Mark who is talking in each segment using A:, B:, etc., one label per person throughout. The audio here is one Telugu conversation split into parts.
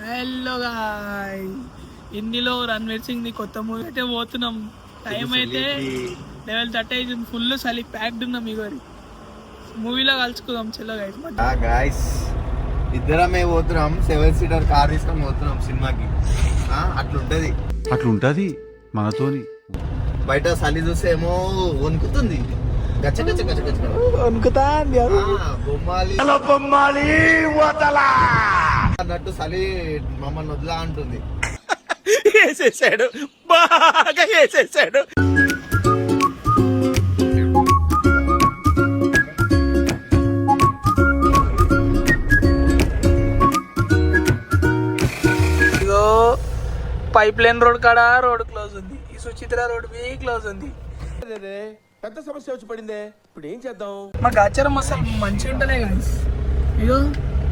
A: హలో గాయ్స్, హిందీలో రణ్వీర్ సింగ్ ది కొత్త మూవీ అయితే పోతున్నాం. టైం అయితే 11:30 అవుతుంది. ఫుల్ సలి ప్యాక్డ్ ఉన్నాం. ఇగోరి మూవీలో కలుసుకుందాం. చలో
B: గాయ్స్, ఇద్దరమే పోతున్నాం. 7 సీటర్ కార్ తీసుకొని పోతున్నాం సినిమాకి. అట్లుంటది మనతోని. బయట చలి చూస్తే ఏమో వణుకుతుంది, గచ్చ గచ్చ గచ్చ గచ్చ
A: వణుకుతా
B: బొమ్మాలి అన్నట్టు చలి మమ్మల్ని వదిలా అంటుంది.
A: వేసేసాడు, బాగా వేసేసాడు. ఇగో పైప్ లైన్ రోడ్ కాడ రోడ్ క్లోజ్ ఉంది. ఈ సుచిత్ర రోడ్ బి క్లోజ్ ఉంది.
C: పెద్ద సమస్య వచ్చి పడిందే, ఇప్పుడు ఏం చేద్దాం?
A: మా గాచారం అసలు మంచిగా ఉంటలే గాయస్. ఇగో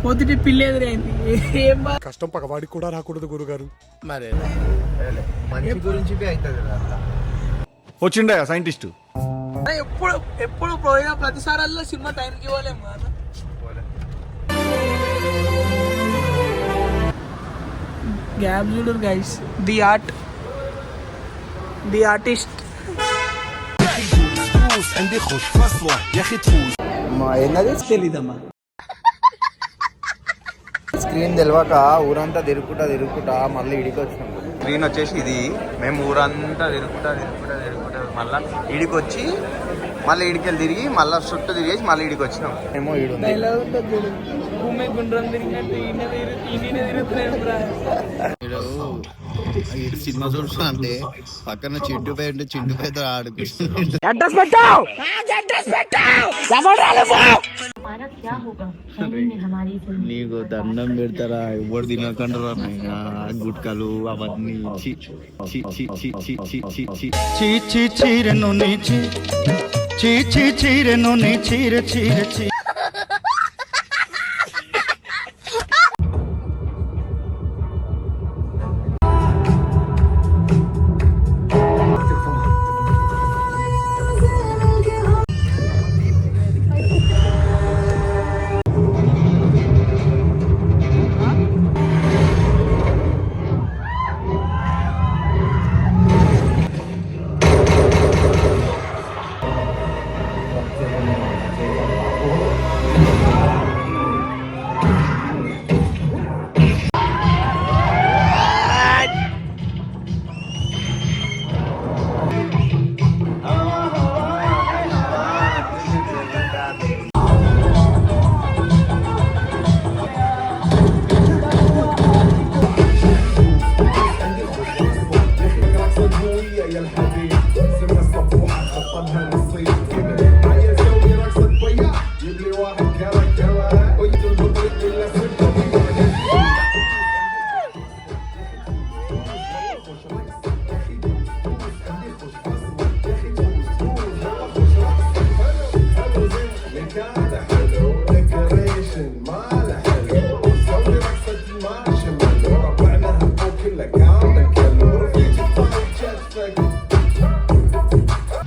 A: పొద్దుటి పిల్లి ఎదురైంది. ఏం
C: కష్టం పగవాడికి కూడా రాకూడదు గురుగారు.
B: మరి మంచి గురించి అవుతుంది కదా.
C: వచ్చిండే సైంటిస్ట్.
A: ఎప్పుడు ఎప్పుడు పోయినా ప్రతిసారల్లో సినిమా టైంకి ఇవ్వలేము కదా. గ్యాప్ చూడరు గైస్. The artist.
B: ఏంటది
A: తెలీదమ్మా.
B: స్క్రీన్ తెలియక ఊరంతా తిరుగుకుంటా మళ్ళీ ఇడికి వచ్చినాం. స్క్రీన్ వచ్చేసి ఇది. మేము ఊరంతా తిరుగుకుంటా మళ్ళీ ఇడికి వచ్చి మళ్ళీ ఇడికెళ్ళి తిరిగి మళ్ళీ చుట్టూ తిరిగేసి మళ్ళీ ఇడికి వచ్చినాం. ఏమో ఈడు
A: భూమి గుండ్రం తిరిగినట్టు ఈయన తిరుగుతున్నాడు.
B: సినిమా చూస్తా అంటే పక్కన చింటుపేట ఆడుకుంటుంది. నీకు దండం పెడతారా? ఎవరు తినకుండా గుట్కలు అవన్నీ.
D: చీరెను నీ చీరెను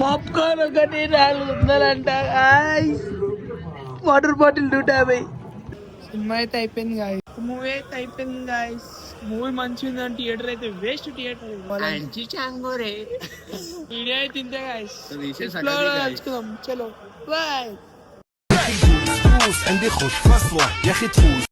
A: పాప్కార్న్ ఒకటి 400 అంట. Water bottle 150. సినిమా అయితే అయిపోయింది గాయస్. మూవీ అయితే అయిపోయింది గాయస్. మూవీ మంచిగా ఉందని థియేటర్ అయితే వేస్ట్. థియేటర్ వీడియో అయితే ఇంతే గాయస్. కలుసుకుందాం. చలో బాయ్.